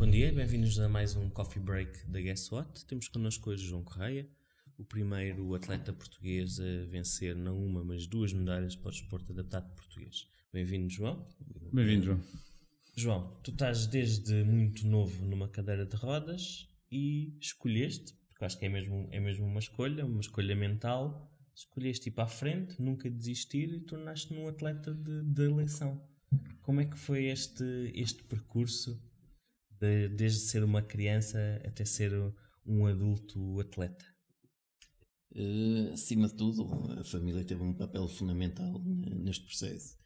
Bom dia, bem-vindos a mais um Coffee Break da Guess What. Temos connosco hoje João Correia, o primeiro atleta português a vencer não uma, mas duas medalhas para o desporto adaptado português. Bem-vindo, João. Bem-vindo, João. João, tu estás desde muito novo numa cadeira de rodas e escolheste, porque acho que é mesmo uma escolha mental, escolheste ir para a frente, nunca desistir e tornaste-te num atleta de eleição. Como é que foi este percurso? Desde ser uma criança até ser um adulto atleta? Acima de tudo, a família teve um papel fundamental neste processo.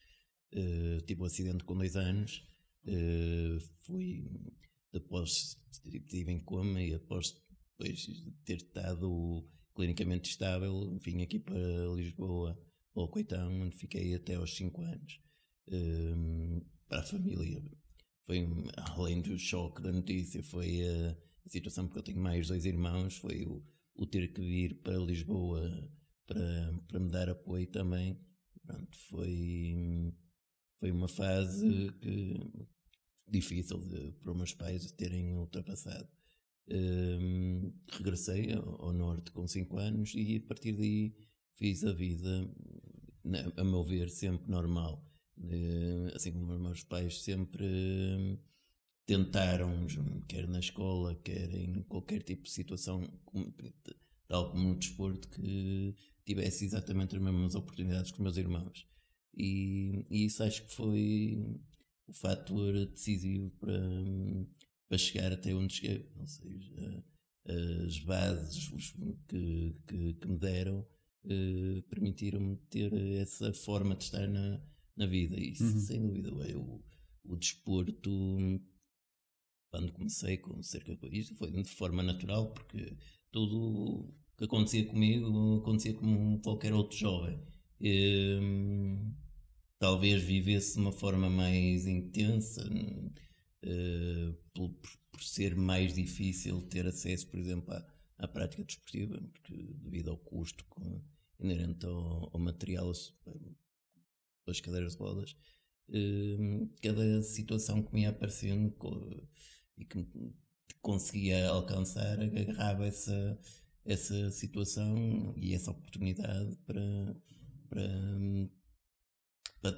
Tive um acidente com 2 anos, após estive em coma e após depois ter estado clinicamente estável, vim aqui para Lisboa, ao Coitão, onde fiquei até aos 5 anos. Para a família foi, além do choque da notícia, foi a situação, porque eu tenho mais 2 irmãos, foi o ter que vir para Lisboa para me dar apoio também. Pronto, foi uma fase difícil para os meus pais terem ultrapassado. Regressei ao Norte com 5 anos e a partir daí fiz a vida, a meu ver, sempre normal. Assim como os meus pais sempre tentaram, quer na escola, quer em qualquer tipo de situação, tal como no desporto, que tivesse exatamente as mesmas oportunidades que os meus irmãos. E isso acho que foi o fator decisivo para chegar até onde cheguei. Ou seja, as bases que me deram permitiram-me ter essa forma de estar na vida. E sem dúvida, o desporto, quando comecei com cerca de isto, foi de forma natural, porque tudo o que acontecia comigo acontecia como qualquer outro jovem. Talvez vivesse de uma forma mais intensa, por ser mais difícil ter acesso, por exemplo, à prática desportiva, porque devido ao custo inerente ao material, as cadeiras de rodas, cada situação que me ia aparecendo e que conseguia alcançar, agarrava essa situação e essa oportunidade para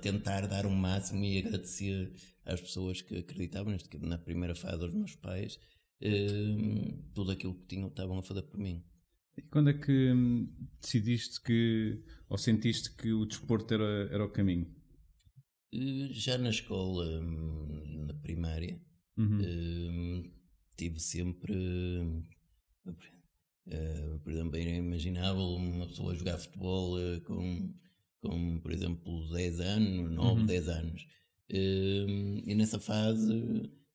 tentar dar o máximo e agradecer às pessoas que acreditavam, na primeira fase aos meus pais, tudo aquilo que tinham, estavam a fazer por mim. E quando é que decidiste ou sentiste que o desporto era o caminho? Já na escola, na primária, tive sempre, por exemplo, era imaginável uma pessoa jogar futebol com, por exemplo, 10 anos, 9, 10 anos. E nessa fase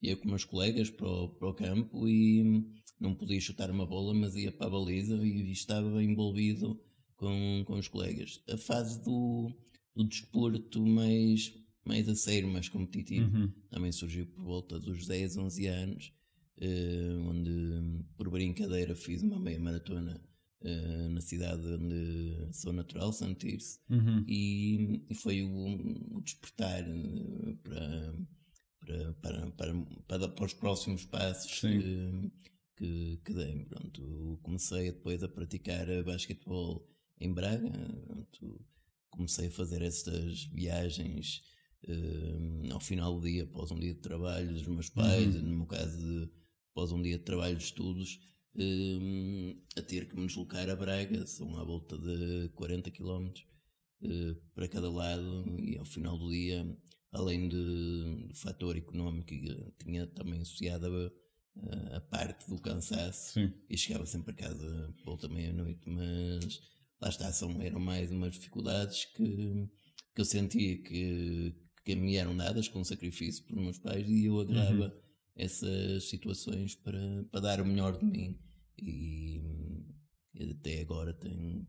ia com meus colegas para o campo e não podia chutar uma bola, mas ia para a baliza e estava envolvido com os colegas. A fase do desporto mais a sério, mais competitivo, também surgiu por volta dos 10, 11 anos, onde por brincadeira fiz uma meia maratona na cidade onde sou natural, Santo Tirso, e foi o despertar para os próximos passos que dei. Pronto, comecei depois a praticar basquetebol em Braga. Pronto, comecei a fazer estas viagens ao final do dia, após um dia de trabalho dos meus pais, no meu caso após um dia de trabalho de estudos, a ter que me deslocar a Braga. São à volta de 40 km para cada lado, e ao final do dia, além do fator económico que tinha também associado a parte do cansaço, e chegava sempre a casa por volta meia-noite, mas lá está, eram mais umas dificuldades que eu sentia que me eram dadas com sacrifício por meus pais, e eu agarrava essas situações para dar o melhor de mim, e até agora tem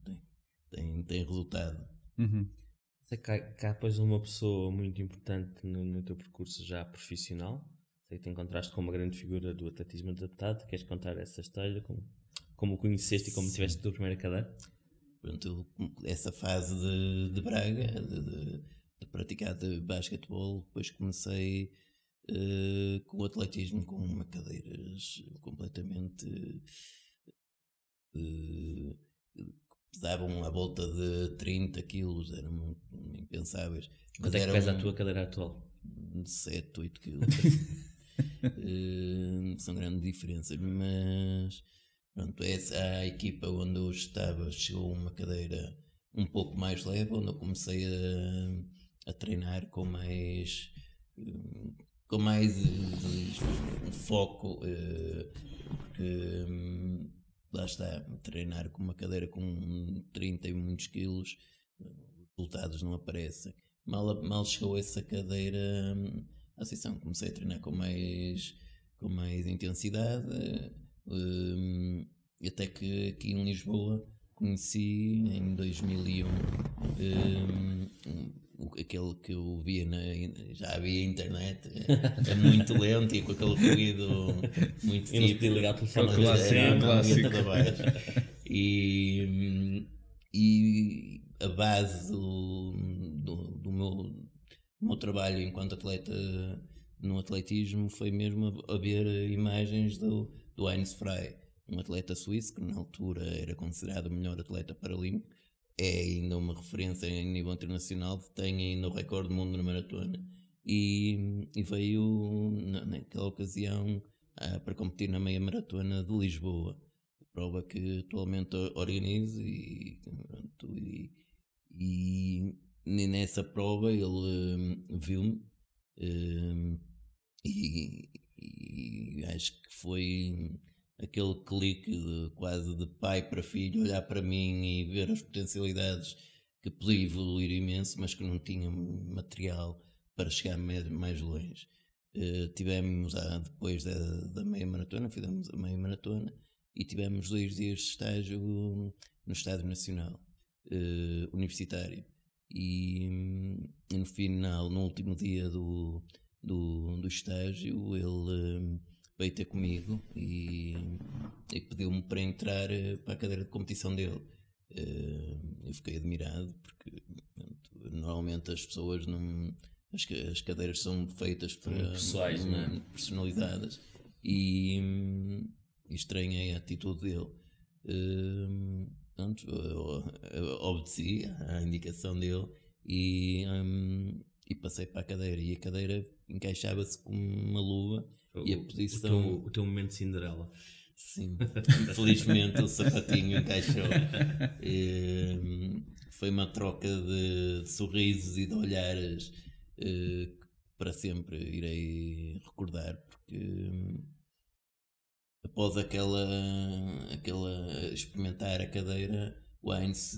resultado. Sei que há depois uma pessoa muito importante no teu percurso já profissional. Sei que te encontraste com uma grande figura do atletismo adaptado. Queres contar essa história? Como o conheceste e como tiveste a tua primeira cadeira? Pronto, essa fase de Braga, de praticar de basquetebol, depois comecei com o atletismo com uma cadeiras completamente pesavam à volta de 30 quilos, eram impensáveis. Quanto é que pesa a tua cadeira atual? 7, 8 quilos. São grandes diferenças, mas pronto, a equipa onde eu estava chegou uma cadeira um pouco mais leve, onde eu comecei a treinar com mais um foco, porque lá está, treinar com uma cadeira com 30 e muitos quilos, os resultados não aparecem. Mal chegou essa cadeira à sessão, comecei a treinar com mais intensidade, até que aqui em Lisboa conheci em 2001 aquele que eu via já havia internet, é muito lento e com aquele ruído muito Eu não podia ligar o telefone clássico. E a base do meu trabalho enquanto atleta no atletismo foi mesmo a ver imagens do Heinz Frey, um atleta suíço que na altura era considerado o melhor atleta paralímpico, é ainda uma referência em nível internacional, tem ainda o recorde do mundo na maratona e veio naquela ocasião para competir na meia maratona de Lisboa, prova que atualmente organizo e nessa prova ele viu-me e acho que foi aquele clique quase de pai para filho, olhar para mim e ver as potencialidades que podia evoluir imenso, mas que não tinha material para chegar mais longe. Tivemos depois da meia maratona, fizemos a meia maratona e tivemos 2 dias de estágio no Estádio Nacional Universitário e no final, no último dia do estágio, ele veio ter comigo e pediu-me para entrar para a cadeira de competição dele. Eu fiquei admirado porque normalmente as pessoas não... As cadeiras são feitas para pessoais, não é? Personalizadas e estranhei a atitude dele. Eu obedeci à indicação dele e passei para a cadeira e a cadeira encaixava-se como uma luva e a posição... O teu momento de Cinderela. Sim, infelizmente o sapatinho encaixou. Foi uma troca de sorrisos e de olhares que para sempre irei recordar, porque após aquela experimentar a cadeira, o Heinz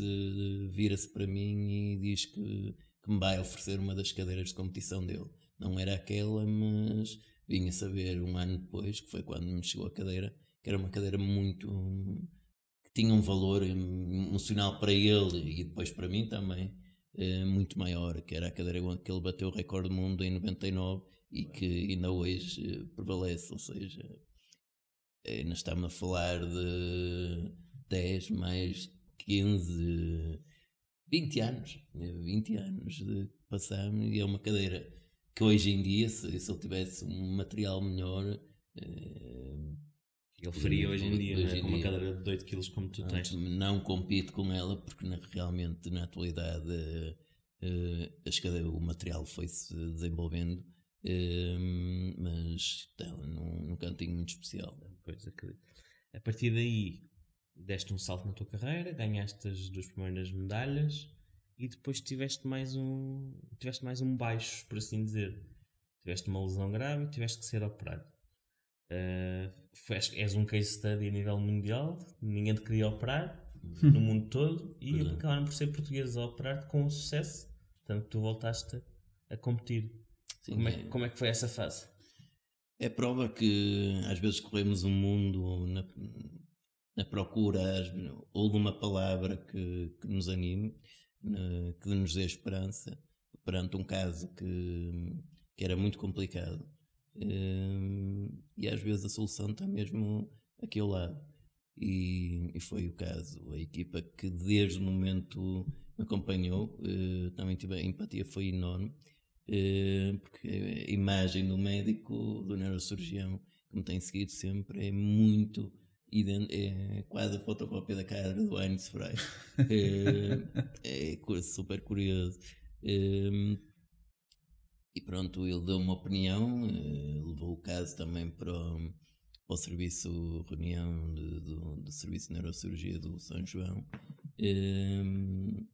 vira-se para mim e diz que me vai oferecer uma das cadeiras de competição dele. Não era aquela, mas vim a saber um ano depois, que foi quando me chegou a cadeira, que era uma cadeira muito... que tinha um valor emocional para ele e depois para mim também, muito maior, que era a cadeira que ele bateu o recorde do mundo em 99 e que ainda hoje prevalece, ou seja, nós estamos a falar de 10 mais 15, 20 anos de passamos e é uma cadeira que hoje em dia, se ele tivesse um material melhor... Ele faria hoje em dia, com uma cadeira de 8 kg como tu tens. Não compito com ela porque realmente na atualidade o material foi-se desenvolvendo, mas está num cantinho muito especial. Pois, acredito. A partir daí deste um salto na tua carreira, ganhaste as 2 primeiras medalhas e depois tiveste mais um baixo, por assim dizer. Tiveste uma lesão grave e tiveste que ser operado. És um case study a nível mundial, ninguém te queria operar no mundo todo e acabaram por ser portugueses a operar com sucesso, tanto que tu voltaste a competir. Sim, como é que foi essa fase? É prova que às vezes corremos um mundo na procura ou de uma palavra que nos anime, que nos dê esperança perante um caso que era muito complicado. E às vezes a solução está mesmo aqui ao lado e foi o caso. A equipa que desde o momento me acompanhou, também tive a empatia, foi enorme porque a imagem do médico, do neurocirurgião, que me tem seguido sempre, é muito é quase a fotocópia da cara do Heinz Frey. É super curioso. E pronto, ele deu uma opinião, levou o caso também para o serviço reunião do Serviço de Neurocirurgia do São João. E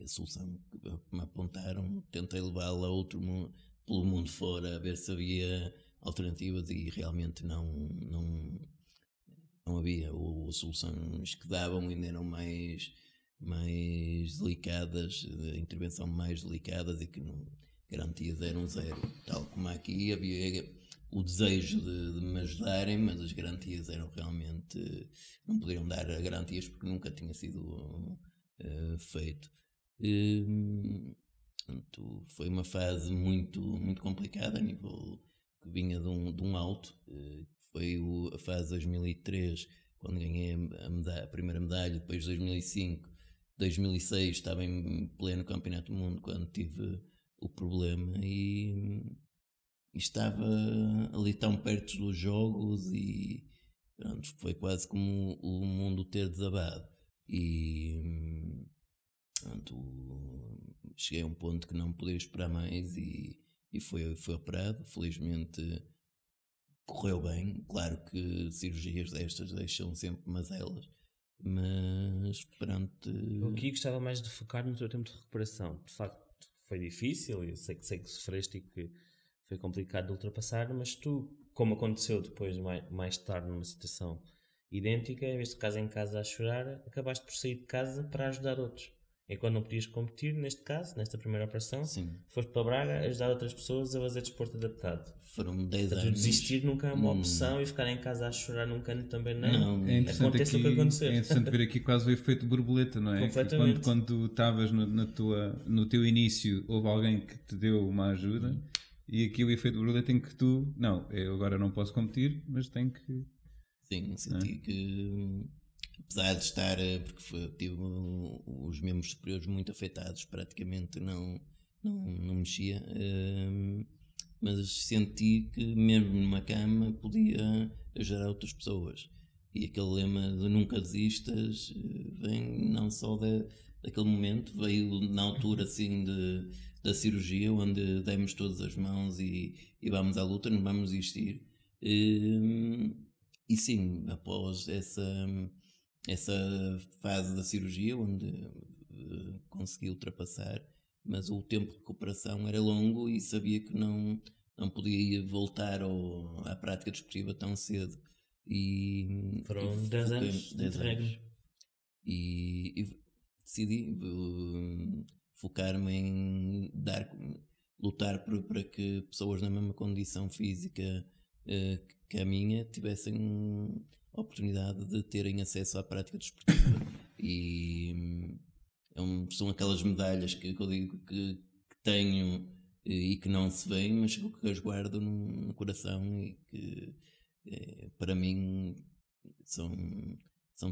a solução que me apontaram, tentei levá-la a pelo mundo fora, a ver se havia alternativas, e realmente não havia. Ou soluções que davam ainda eram mais delicadas, de intervenção mais delicadas, e que não, garantias eram zero. Tal como aqui havia o desejo de me ajudarem, mas as garantias eram realmente, não poderiam dar garantias porque nunca tinha sido feito. Portanto, foi uma fase muito, muito complicada, a nível que vinha de um alto. Foi a fase 2003, quando ganhei a primeira medalha. Depois 2005, 2006 estava em pleno campeonato do mundo quando tive o problema, e estava ali tão perto dos jogos, e pronto, foi quase como o mundo ter desabado. E pronto, cheguei a um ponto que não podia esperar mais, e foi operado. Felizmente correu bem. Claro que cirurgias destas deixam sempre mazelas, mas pronto. Eu aqui gostava mais de focar no teu tempo de recuperação. De facto, foi difícil, eu sei que sofreste e que foi complicado de ultrapassar, mas tu, como aconteceu depois, mais tarde, numa situação idêntica, em vez de ficares em casa a chorar, acabaste por sair de casa para ajudar outros. Enquanto não podias competir, neste caso, nesta primeira operação, Sim. foste para Braga ajudar outras pessoas a fazer desporto adaptado. Foram 10 anos. Desistir nunca é uma opção, e ficar em casa a chorar num canto também não. É interessante, Acontece aqui, o que acontecer. é interessante ver aqui quase o efeito borboleta, não é? Completamente. Quando tu estavas no teu início, houve alguém que te deu uma ajuda, e aqui o efeito borboleta em que tu, não, eu agora não posso competir, mas tenho que... Sim, senti que, apesar de estar, porque tive os membros superiores muito afetados, praticamente não mexia, mas senti que mesmo numa cama podia ajudar outras pessoas. E aquele lema de nunca desistas vem não só daquele momento, veio na altura assim da cirurgia, onde demos todas as mãos e vamos à luta, não vamos desistir. E sim, após essa fase da cirurgia, onde consegui ultrapassar, mas o tempo de recuperação era longo, e sabia que não podia voltar à prática desportiva tão cedo. Foram 10 anos de interregno. E decidi focar-me em lutar para que pessoas na mesma condição física que a minha tivessem a oportunidade de terem acesso à prática desportiva. E são aquelas medalhas que eu digo que tenho e que não se veem, mas que as guardo no coração, e que para mim são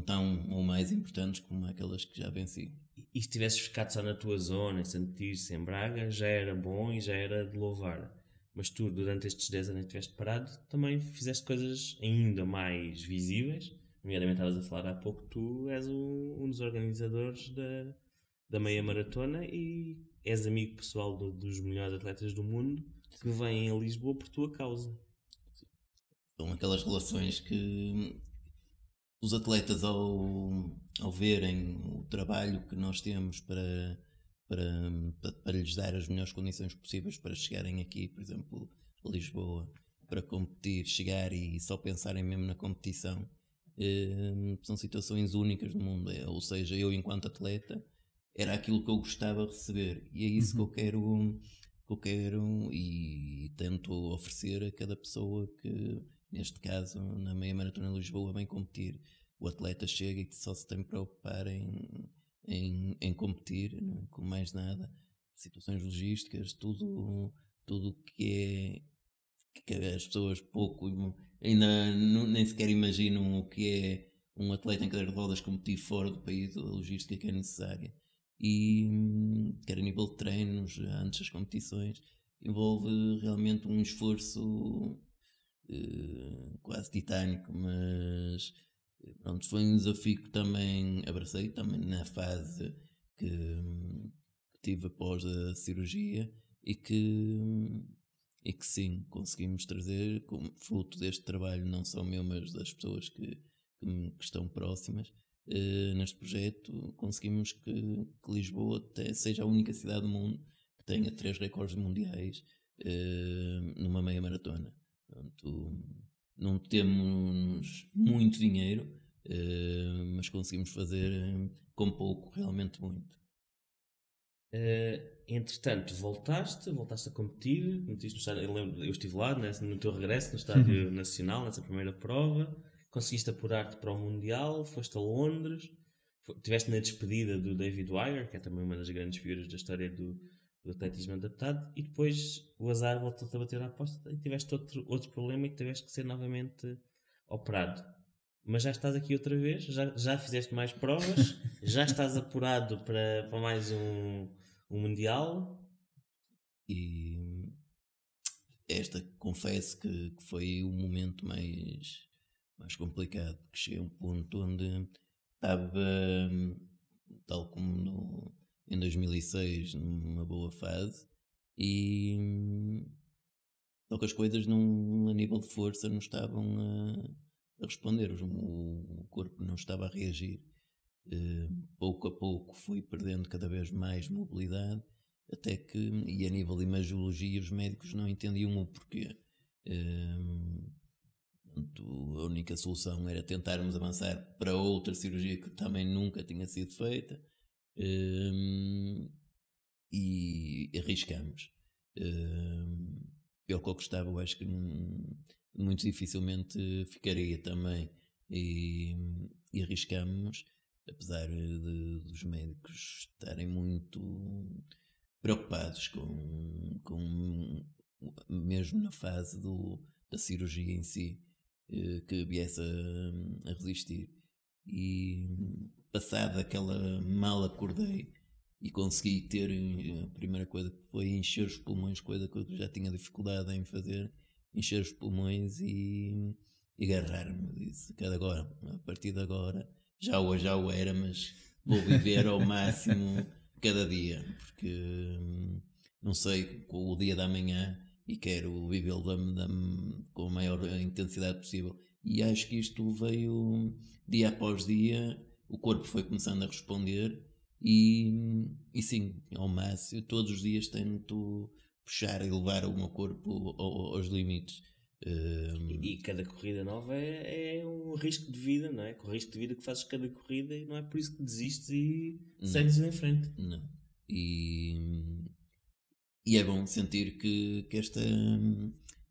tão ou mais importantes como aquelas que já venci. E se tivesses ficado só na tua zona, em sentir-se em Braga, já era bom e já era de louvar. Mas tu, durante estes 10 anos que estiveste parado, também fizeste coisas ainda mais visíveis. Nomeadamente, estavas a falar há pouco, tu és um dos organizadores da meia maratona, e és amigo pessoal dos melhores atletas do mundo que vêm a Lisboa por tua causa. São aquelas relações que os atletas, ao verem o trabalho que nós temos para lhes dar as melhores condições possíveis para chegarem aqui, por exemplo, a Lisboa, para competir, chegar e só pensarem mesmo na competição, são situações únicas no mundo. Ou seja, eu, enquanto atleta, era aquilo que eu gostava de receber, e é isso que eu quero e tento oferecer a cada pessoa que, neste caso, na meia maratona de Lisboa, vem competir. O atleta chega e só se tem que preocupar em competir, não, com mais nada. Situações logísticas, tudo que as pessoas pouco ainda nem sequer imaginam o que é um atleta em cadeira de rodas competir fora do país, a logística que é necessária. e quer a nível de treinos antes das competições, envolve realmente um esforço quase titânico, mas pronto, foi um desafio que também abracei, também na fase que tive após a cirurgia, e que sim, conseguimos trazer, como fruto deste trabalho, não só meu, mas das pessoas que estão próximas neste projeto, conseguimos que Lisboa até seja a única cidade do mundo que tenha 3 recordes mundiais numa meia maratona. Portanto, não temos muito dinheiro, mas conseguimos fazer com pouco, realmente muito. Entretanto, voltaste a competir, competiste no estádio, eu estive lá no teu regresso no Estádio Nacional, nessa primeira prova, conseguiste apurar-te para o Mundial, foste a Londres, estiveste na despedida do David Wire, que é também uma das grandes figuras da história do atletismo adaptado, e depois o azar voltou-te a bater à aposta e tiveste outro problema e tiveste que ser novamente operado. Mas já estás aqui outra vez, já fizeste mais provas, já estás apurado para mais um Mundial. E esta, confesso que foi o momento mais complicado, que cheguei a um ponto onde estava, tal como em 2006, numa boa fase, e só que as coisas a nível de força não estavam a responder, o corpo não estava a reagir. Pouco a pouco fui perdendo cada vez mais mobilidade, até que, e a nível de imagiologia, os médicos não entendiam o porquê. A única solução era tentarmos avançar para outra cirurgia que também nunca tinha sido feita, e arriscamos. Pior que eu gostava, eu acho que muito dificilmente ficaria também, e arriscamos, apesar dos médicos estarem muito preocupados com mesmo na fase da cirurgia em si, que viesse a resistir. E passado aquela mal acordei e consegui ter, a primeira coisa que foi encher os pulmões, coisa que eu já tinha dificuldade em fazer, encher os pulmões e agarrar-me. Disse que agora, a partir de agora, já o era, mas vou viver ao máximo cada dia, porque não sei o dia da manhã e quero vivê-lo com a maior intensidade possível. E acho que isto veio dia após dia, o corpo foi começando a responder, e sim, ao máximo, todos os dias tento puxar e levar o meu corpo aos limites. E cada corrida nova é um risco de vida, não é? Com o risco de vida que fazes cada corrida, e não é por isso que desistes e segues em frente. Não. E é bom sentir que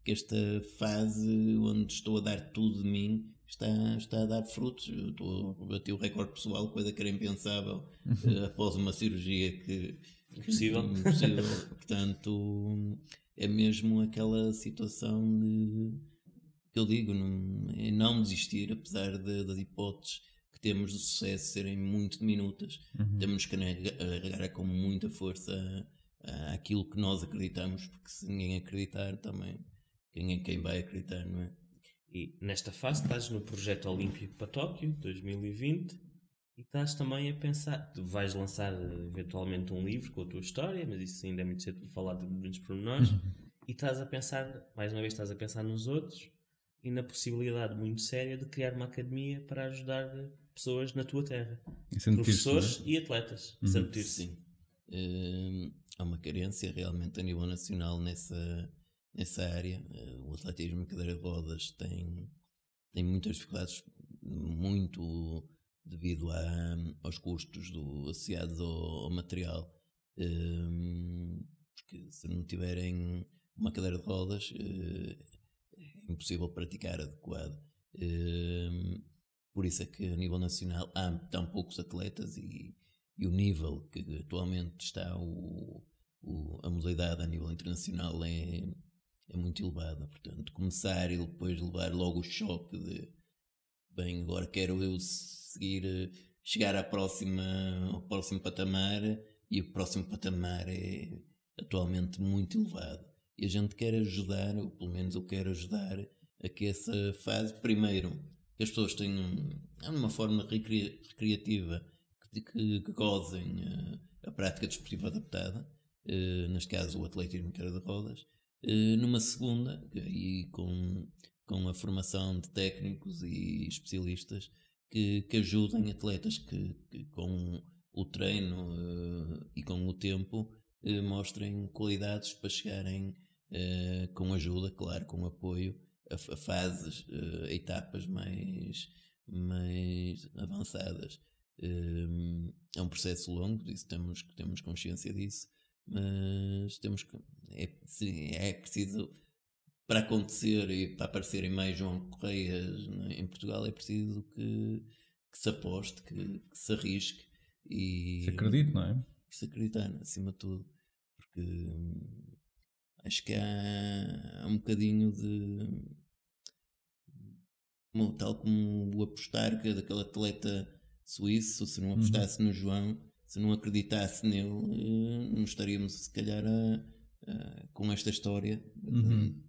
esta fase onde estou a dar tudo de mim está a dar frutos. Eu estou a bater o recorde pessoal, coisa que era impensável após uma cirurgia que Impossível. Portanto, é mesmo aquela situação que eu digo, não desistir, apesar das hipóteses que temos de sucesso serem muito diminutas. Temos que carregar com muita força aquilo que nós acreditamos, porque se ninguém acreditar também, quem vai acreditar, não é? E nesta fase estás no projeto olímpico para Tóquio 2020 e estás também a pensar, tu vais lançar eventualmente um livro com a tua história, mas isso ainda é muito cedo para falar de muitos pormenores, e estás a pensar, mais uma vez estás a pensar nos outros e na possibilidade muito séria de criar uma academia para ajudar pessoas na tua terra, professores e atletas. Sim. Há uma carência realmente a nível nacional nessa área. O atletismo em cadeira de rodas tem muitas dificuldades, muito devido aos custos associados ao material, porque se não tiverem uma cadeira de rodas é impossível praticar adequado. Por isso é que a nível nacional há tão poucos atletas, e o nível que atualmente está a modalidade a nível internacional é muito elevada. Portanto, começar e depois levar logo o choque de bem, agora quero eu chegar ao próximo patamar, e o próximo patamar é atualmente muito elevado. E a gente quer ajudar, ou pelo menos eu quero ajudar, a que essa fase, primeiro, que as pessoas tenham uma forma recreativa que gozem a prática desportiva adaptada, neste caso o atletismo em cadeira de rodas, numa segunda, e com a formação de técnicos e especialistas que ajudem atletas que com o treino e com o tempo mostrem qualidades para chegarem com ajuda, claro, com apoio a fases, a etapas mais avançadas. É um processo longo, disso temos consciência disso, mas é preciso, para acontecer e para aparecerem mais João Correias em Portugal, é preciso que se aposte, que se arrisque e se acredite, não é? Que se acreditar, acima de tudo, porque acho que há um bocadinho de tal como o apostar que daquele atleta suíço, se não apostasse no João, se não acreditasse nele, não estaríamos se calhar com esta história,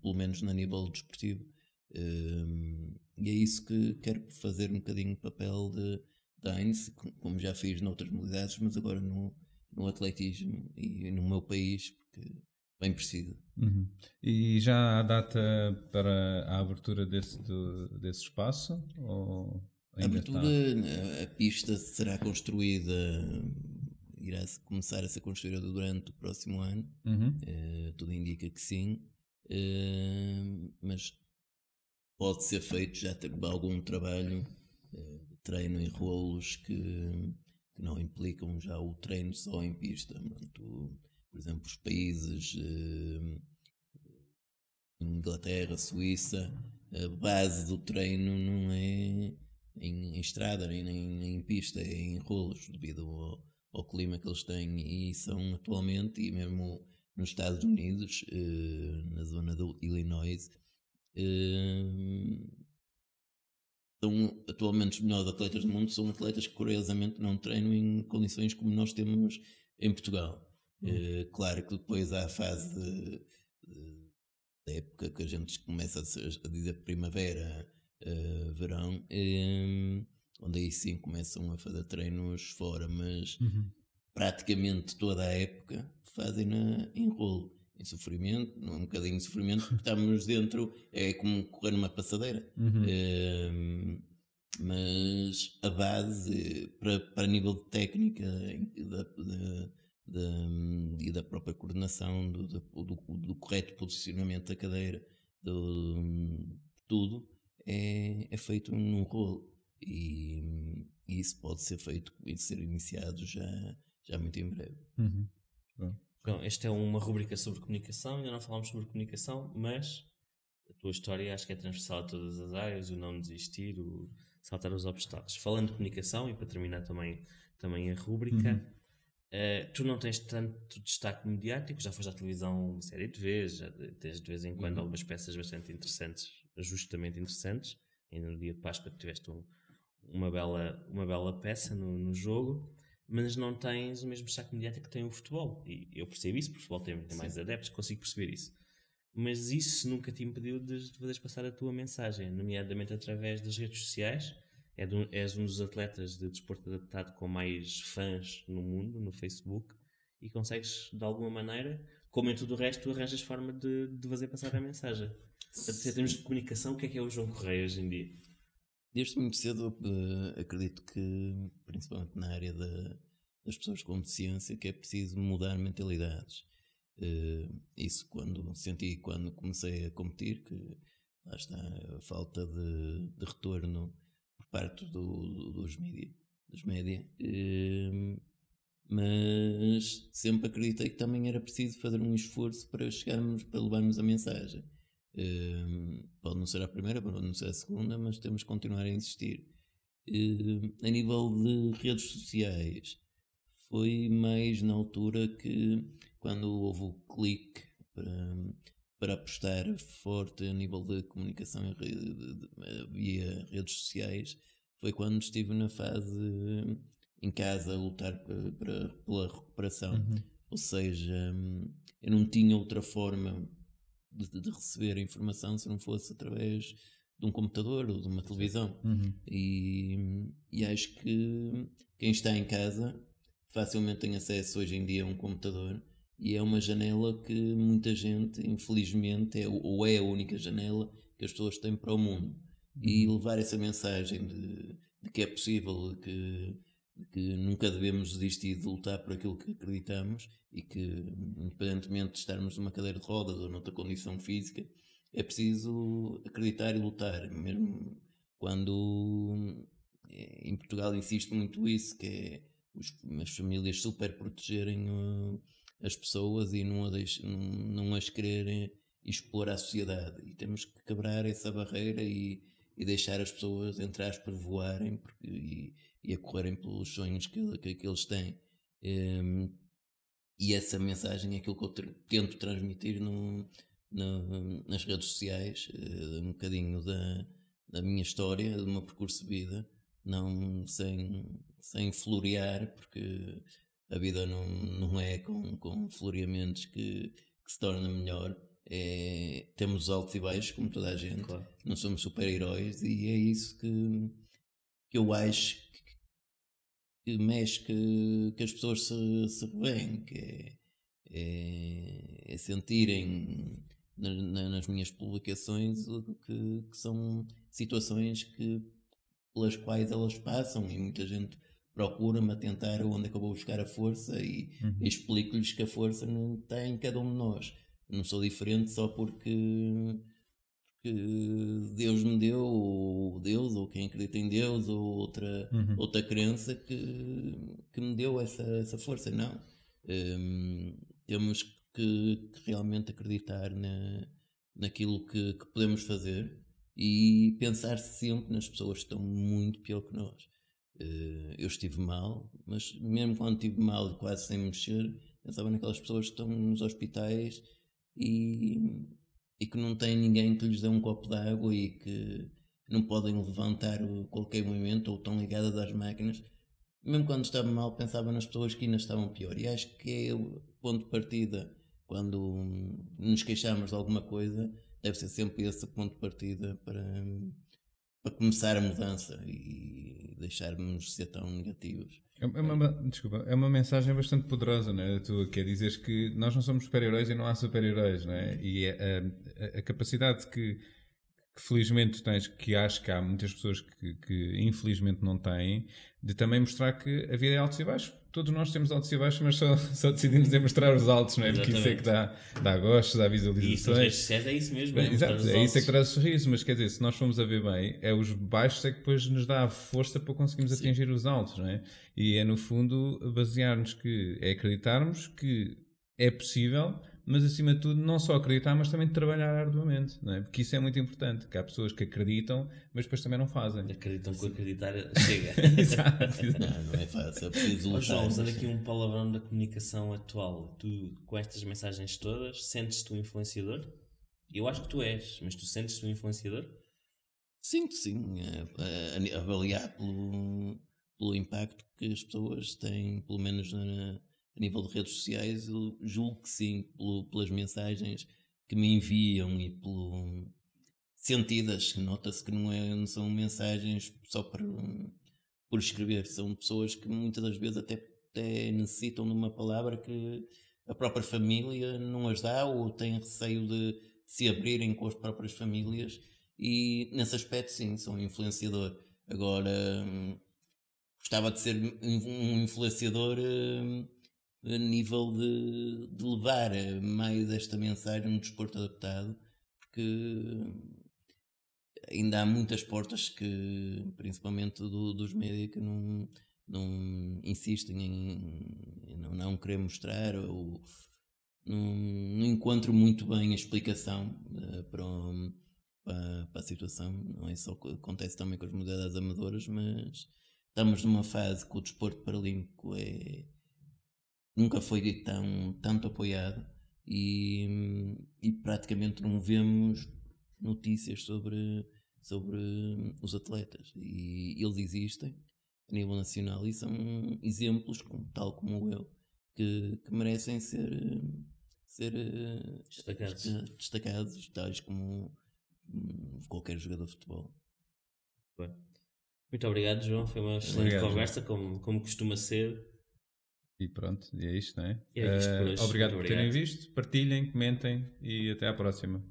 pelo menos no nível desportivo. E é isso que quero fazer um bocadinho o papel de Heinz, como já fiz noutras modalidades, mas agora no atletismo e no meu país, porque bem preciso. E já há data para a abertura desse espaço? Ou a abertura, a pista será construída, irá começar a ser construída durante o próximo ano. Tudo indica que sim, mas pode ser feito já algum trabalho de treino em rolos que não implicam já o treino só em pista. Por exemplo, os países Inglaterra, Suíça, a base do treino não é em estrada nem em pista, é em rolos, devido ao clima que eles têm, e são atualmente, e mesmo nos Estados Unidos, na zona do Illinois, são atualmente os melhores atletas do mundo, são atletas que curiosamente não treinam em condições como nós temos em Portugal. Claro que depois há a fase da época que a gente começa a dizer primavera, verão, onde aí sim começam a fazer treinos fora, mas praticamente toda a época fazem em rolo, em sofrimento, um bocadinho de sofrimento, porque estamos dentro, é como correr numa passadeira. Mas a base para nível de técnica e da própria coordenação do correto posicionamento da cadeira, tudo é feito num rolo, e isso pode ser feito e ser iniciado já muito em breve. Bom, esta é uma rubrica sobre comunicação, ainda não falámos sobre comunicação, mas a tua história acho que é transversal a todas as áreas, o não desistir, o saltar os obstáculos. Falando de comunicação, e para terminar também a rubrica, tu não tens tanto destaque mediático, já foste à televisão uma série de vezes, já tens de vez em quando algumas peças bastante interessantes, justamente interessantes. Ainda no dia de Páscoa tiveste uma bela peça no jogo, mas não tens o mesmo destaque mediático que tem o futebol. E eu percebo isso, porque o futebol tem mais adeptos, consigo perceber isso. Mas isso nunca te impediu de poderes passar a tua mensagem, nomeadamente através das redes sociais. És um dos atletas de desporto adaptado com mais fãs no mundo, no Facebook, e consegues, de alguma maneira, como em tudo o resto, tu arranjas forma de fazer passar a mensagem. Portanto, em termos de comunicação, o que é o João Correia hoje em dia? Desde muito cedo acredito que, principalmente na área das pessoas com deficiência, que é preciso mudar mentalidades. Isso senti quando comecei a competir, que lá está a falta de retorno por parte dos média, mas sempre acreditei que também era preciso fazer um esforço para levarmos a mensagem. Pode não ser a primeira, pode não ser a segunda, mas temos que continuar a insistir. A nível de redes sociais, foi mais na altura que, quando houve o clique para apostar forte a nível de comunicação via redes sociais, foi quando estive na fase em casa a lutar pela recuperação. Ou seja, eu não tinha outra forma de receber a informação se não fosse através de um computador ou de uma televisão. E acho que quem está em casa facilmente tem acesso hoje em dia a um computador, e é uma janela que muita gente, infelizmente, é a única janela que as pessoas têm para o mundo. E levar essa mensagem de que é possível, que nunca devemos desistir de lutar por aquilo que acreditamos, e que, independentemente de estarmos numa cadeira de rodas ou noutra condição física, é preciso acreditar e lutar, mesmo quando em Portugal insiste muito isso, que é as famílias super protegerem as pessoas e não as quererem expor à sociedade, e temos que quebrar essa barreira e deixar as pessoas, entre aspas, voarem e a correrem pelos sonhos que eles têm. E essa mensagem é aquilo que eu tento transmitir nas redes sociais, um bocadinho da minha história, do meu percurso de vida, não sem florear, porque a vida não é com floreamentos que se torna melhor. Temos altos e baixos, como toda a gente, claro. Não somos super-heróis, e é isso que eu acho que mexe, que as pessoas se revêem, que é sentirem nas minhas publicações que são situações pelas quais elas passam, e muita gente procura-me a tentar onde é que eu vou buscar a força, e explico-lhes que a força não está em cada um de nós. Não sou diferente só porque Deus me deu, ou Deus, ou quem acredita em Deus, ou outra crença que me deu essa força. Não. Temos que realmente acreditar naquilo que podemos fazer, e pensar sempre nas pessoas que estão muito pior que nós. Eu estive mal, mas mesmo quando estive mal, quase sem mexer, pensava naquelas pessoas que estão nos hospitais e que não têm ninguém que lhes dê um copo de água, e que não podem levantar qualquer momento, ou estão ligadas às máquinas. Mesmo quando estava mal, pensava nas pessoas que ainda estavam pior, e acho que é o ponto de partida. Quando nos queixamos de alguma coisa, deve ser sempre esse ponto de partida para começar a mudança e deixarmos de ser tão negativos. É uma mensagem bastante poderosa, não é? Tu quer dizeres que nós não somos super-heróis e não há super-heróis, não é? E a capacidade que felizmente tens, que acho que há muitas pessoas que infelizmente não têm, de também mostrar que a vida é altos e baixos. Todos nós temos altos e baixos, mas só decidimos mostrar os altos, não é? Porque isso é que dá gostos, dá visualizações. E nas redes sociais é isso mesmo. Exato, é isso é que traz sorriso, mas quer dizer, se nós formos a ver bem, é os baixos é que depois nos dá a força para conseguirmos atingir os altos, não é? E é no fundo basear-nos acreditarmos que é possível, mas acima de tudo não só acreditar, mas também trabalhar arduamente, não é? Porque isso é muito importante, que há pessoas que acreditam, mas depois também não fazem. Acreditam que acreditar chega. Exato. Não é fácil, é preciso lutar. João, usando aqui um palavrão da comunicação atual, tu, com estas mensagens todas, sentes-te um influenciador? Eu acho que tu és, mas tu sentes-te um influenciador? Sinto, sim. Avaliar pelo impacto que as pessoas têm, pelo menos a nível de redes sociais, eu julgo que sim, pelas mensagens que me enviam e sentidas. Nota-se que não são mensagens só por escrever, são pessoas que muitas das vezes até necessitam de uma palavra que a própria família não as dá, ou têm receio de se abrirem com as próprias famílias, e nesse aspecto sim, sou um influenciador. Agora, gostava de ser um influenciador a nível de levar mais esta mensagem no desporto adaptado, porque ainda há muitas portas que, principalmente dos média, que não insistem em não querer mostrar, ou não encontro muito bem a explicação para a situação. Não é só que acontece também com as modalidades amadoras, mas estamos numa fase que o desporto paralímpico nunca foi tanto apoiado, e praticamente não vemos notícias sobre os atletas, e eles existem. a nível nacional, e são exemplos, tal como eu, que merecem ser destacados, tais como qualquer jogador de futebol. Bem. Muito obrigado, João. Foi uma excelente conversa, como costuma ser. E pronto, e é isto, não é? É isto por hoje. Obrigado por terem visto, partilhem, comentem e até à próxima.